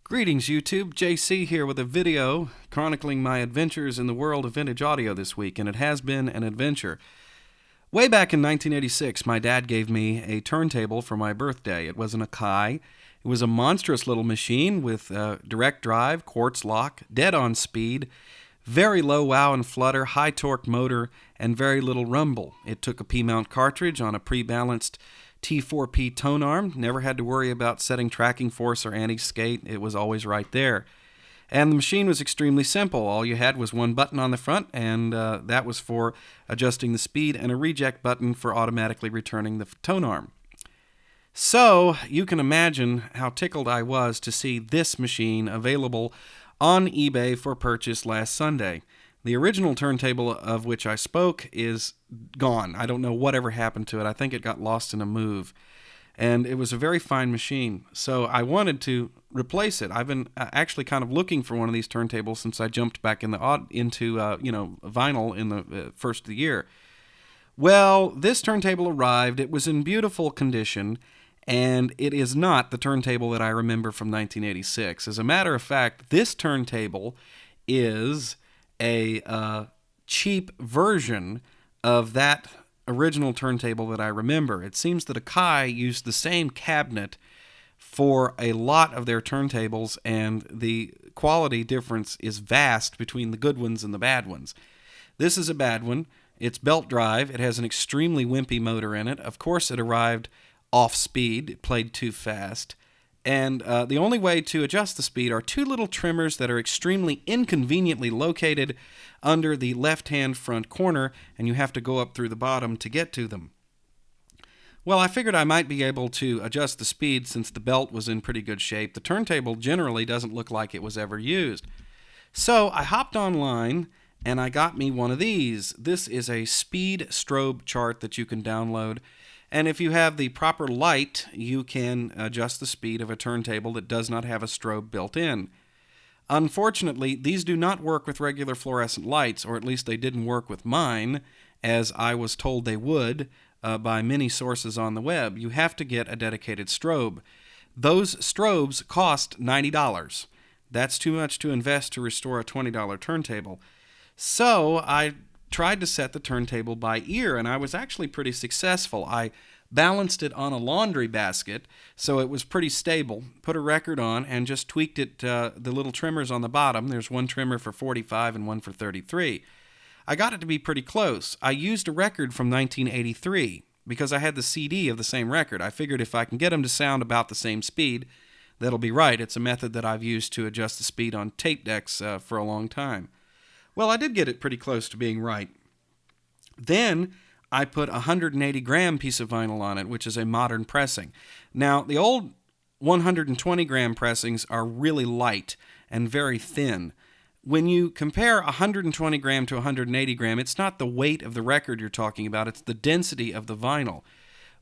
Greetings YouTube, JC here with a video chronicling my adventures in the world of vintage audio this week, and it has been an adventure. Way back in 1986, my dad gave me a turntable for my birthday. It was an Akai. It was a monstrous little machine with direct drive, quartz lock, dead on speed, very low wow and flutter, high torque motor, and very little rumble. It took a P-mount cartridge on a pre-balanced T4P tone arm. Never had to worry about setting tracking force or anti-skate. It was always right there. And the machine was extremely simple. All you had was one button on the front, and that was for adjusting the speed, and a reject button for automatically returning the tone arm. So you can imagine how tickled I was to see this machine available on eBay for purchase last Sunday. The original turntable of which I spoke is gone. I don't know whatever happened to it. I think it got lost in a move. And it was a very fine machine. So I wanted to replace it. I've been actually kind of looking for one of these turntables since I jumped back into vinyl in the first of the year. Well, this turntable arrived. It was in beautiful condition, and it is not the turntable that I remember from 1986. As a matter of fact, this turntable is a cheap version of that original turntable that I remember. It seems that Akai used the same cabinet for a lot of their turntables, and the quality difference is vast between the good ones and the bad ones. This is a bad one. It's belt drive. It has an extremely wimpy motor in it. Of course, it arrived off speed. It played too fast. And the only way to adjust the speed are two little trimmers that are extremely inconveniently located under the left-hand front corner, and you have to go up through the bottom to get to them. Well, I figured I might be able to adjust the speed since the belt was in pretty good shape. The turntable generally doesn't look like it was ever used. So I hopped online and I got me one of these. This is a speed strobe chart that you can download. And if you have the proper light, you can adjust the speed of a turntable that does not have a strobe built in. Unfortunately, these do not work with regular fluorescent lights, or at least they didn't work with mine, as I was told they would by many sources on the web. You have to get a dedicated strobe. Those strobes cost $90. That's too much to invest to restore a $20 turntable. So I tried to set the turntable by ear, and I was actually pretty successful. I balanced it on a laundry basket, so it was pretty stable. Put a record on and just tweaked it, the little trimmers on the bottom. There's one trimmer for 45 and one for 33. I got it to be pretty close. I used a record from 1983 because I had the CD of the same record. I figured if I can get them to sound about the same speed, that'll be right. It's a method that I've used to adjust the speed on tape decks for a long time. Well, I did get it pretty close to being right. Then I put a 180-gram piece of vinyl on it, which is a modern pressing. Now, the old 120-gram pressings are really light and very thin. When you compare 120-gram to 180-gram, it's not the weight of the record you're talking about, it's the density of the vinyl.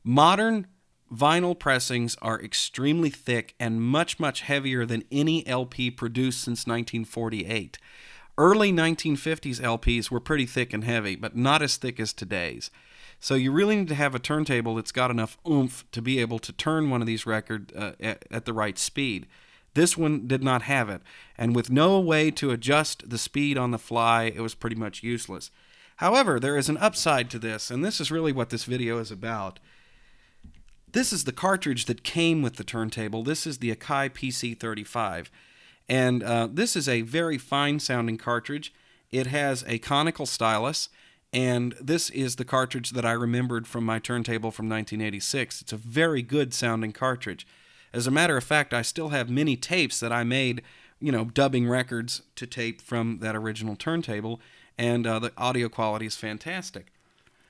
Modern vinyl pressings are extremely thick and much, much heavier than any LP produced since 1948. Early 1950s LPs were pretty thick and heavy, but not as thick as today's. So you really need to have a turntable that's got enough oomph to be able to turn one of these records at the right speed. This one did not have it, and with no way to adjust the speed on the fly, it was pretty much useless. However, there is an upside to this, and this is really what this video is about. This is the cartridge that came with the turntable. This is the Akai Pc 35. And this is a very fine-sounding cartridge. It has a conical stylus, and this is the cartridge that I remembered from my turntable from 1986. It's a very good-sounding cartridge. As a matter of fact, I still have many tapes that I made, dubbing records to tape from that original turntable, and the audio quality is fantastic.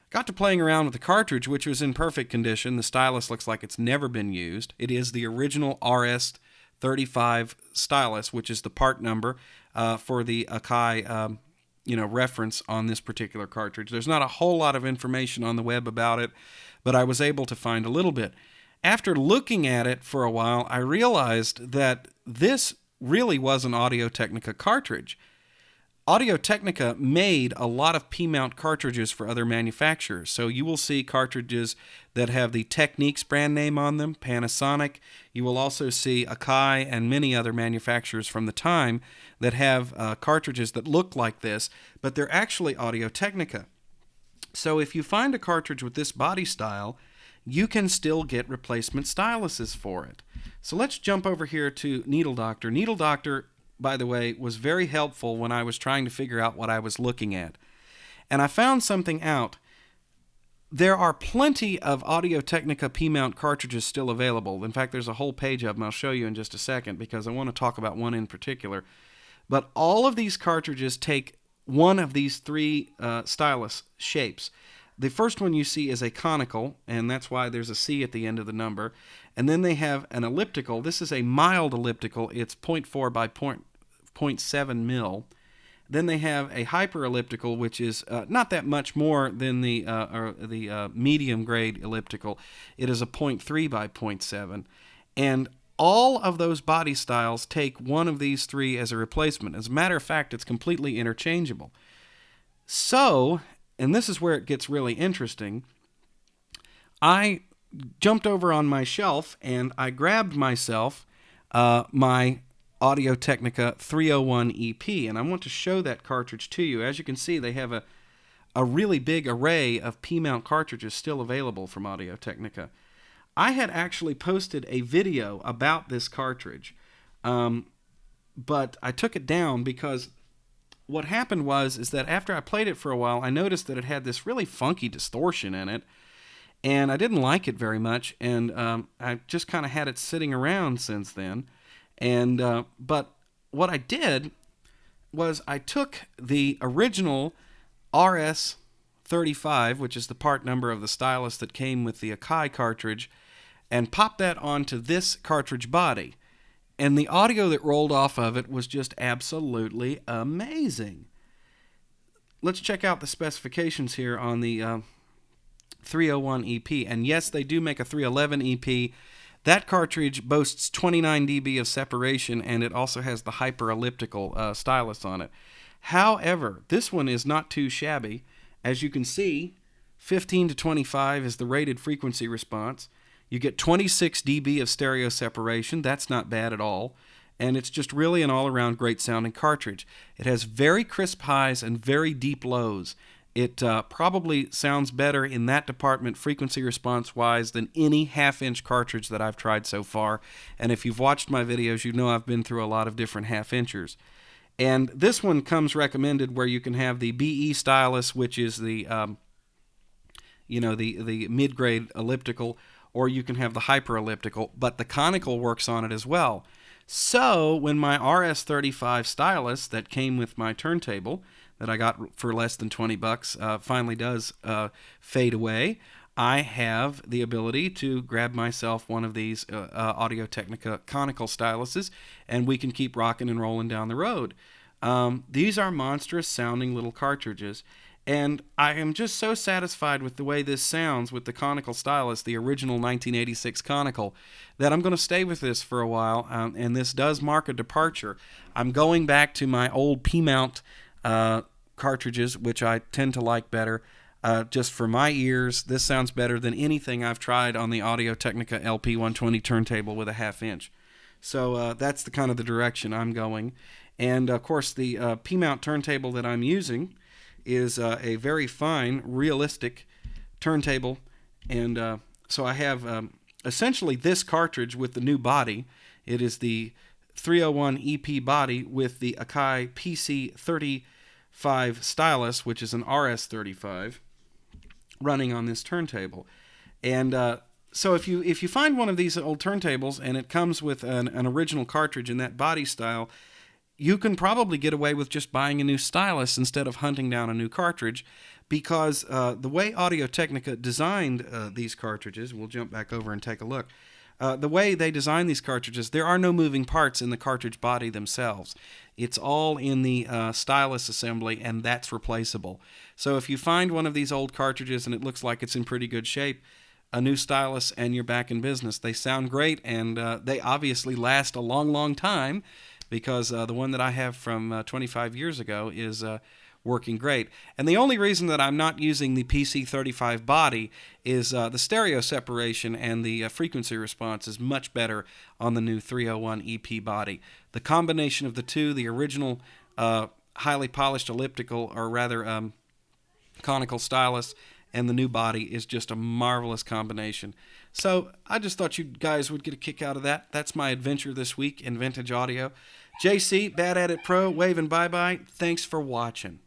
Got to playing around with the cartridge, which was in perfect condition. The stylus looks like it's never been used. It is the original RS-35 stylus, which is the part number for the Akai reference on this particular cartridge. There's not a whole lot of information on the web about it, but I was able to find a little bit. After looking at it for a while, I realized that this really was an Audio-Technica cartridge. Audio-Technica made a lot of P-mount cartridges for other manufacturers. So you will see cartridges that have the Technics brand name on them, Panasonic. You will also see Akai and many other manufacturers from the time that have cartridges that look like this, but they're actually Audio-Technica. So if you find a cartridge with this body style, you can still get replacement styluses for it. So let's jump over here to Needle Doctor. Needle Doctor, by the way, was very helpful when I was trying to figure out what I was looking at. And I found something out. There are plenty of Audio-Technica P-mount cartridges still available. In fact, there's a whole page of them I'll show you in just a second because I want to talk about one in particular. But all of these cartridges take one of these three stylus shapes. The first one you see is a conical, and that's why there's a C at the end of the number. And then they have an elliptical. This is a mild elliptical. It's 0.4 by 0.7 mil. Then they have a hyper-elliptical, which is not that much more than the medium-grade elliptical. It is a 0.3 by 0.7. And all of those body styles take one of these three as a replacement. As a matter of fact, it's completely interchangeable. So, and this is where it gets really interesting, I jumped over on my shelf and I grabbed myself my Audio-Technica 301 EP, and I want to show that cartridge to you. As you can see, they have a really big array of P-mount cartridges still available from Audio-Technica. I had actually posted a video about this cartridge, but I took it down because what happened is that after I played it for a while, I noticed that it had this really funky distortion in it, and I didn't like it very much, and I just kind of had it sitting around since then. And but what I did was I took the original RS-35, which is the part number of the stylus that came with the Akai cartridge, and popped that onto this cartridge body. And the audio that rolled off of it was just absolutely amazing. Let's check out the specifications here on the 301 EP. And yes, they do make a 311 EP. That cartridge boasts 29 dB of separation, and it also has the hyper-elliptical stylus on it. However, this one is not too shabby. As you can see, 15 to 25 is the rated frequency response. You get 26 dB of stereo separation. That's not bad at all. And it's just really an all-around great sounding cartridge. It has very crisp highs and very deep lows. It probably sounds better in that department frequency response-wise than any half-inch cartridge that I've tried so far. And if you've watched my videos, you know I've been through a lot of different half-inchers. And this one comes recommended where you can have the BE stylus, which is the the mid-grade elliptical, or you can have the hyper-elliptical, but the conical works on it as well. So when my RS-35 stylus that came with my turntable, that I got for less than $20, finally does fade away, I have the ability to grab myself one of these Audio-Technica conical styluses, and we can keep rocking and rolling down the road. These are monstrous sounding little cartridges, and I am just so satisfied with the way this sounds with the conical stylus, the original 1986 conical, that I'm going to stay with this for a while, and this does mark a departure. I'm going back to my old P-mount cartridges, which I tend to like better. Just for my ears, this sounds better than anything I've tried on the Audio-Technica LP120 turntable with a half-inch. So that's the kind of the direction I'm going. And, of course, the P-mount turntable that I'm using is a very fine, realistic turntable. And so I have essentially this cartridge with the new body. It is the 301 EP body with the Akai Pc 35 stylus, which is an RS-35, running on this turntable. And so if you find one of these old turntables and it comes with an original cartridge in that body style, you can probably get away with just buying a new stylus instead of hunting down a new cartridge, because the way Audio-Technica designed these cartridges, we'll jump back over and take a look. The way they design these cartridges, there are no moving parts in the cartridge body themselves. It's all in the stylus assembly, and that's replaceable. So if you find one of these old cartridges and it looks like it's in pretty good shape, a new stylus and you're back in business. They sound great, and they obviously last a long, long time, because the one that I have from 25 years ago is working great. And the only reason that I'm not using the PC35 body is the stereo separation and the frequency response is much better on the new 301 EP body. The combination of the two, the original highly polished elliptical, or rather conical stylus, and the new body is just a marvelous combination. So I just thought you guys would get a kick out of that. That's my adventure this week in vintage audio. JC, Bad At It Pro, waving bye-bye. Thanks for watching.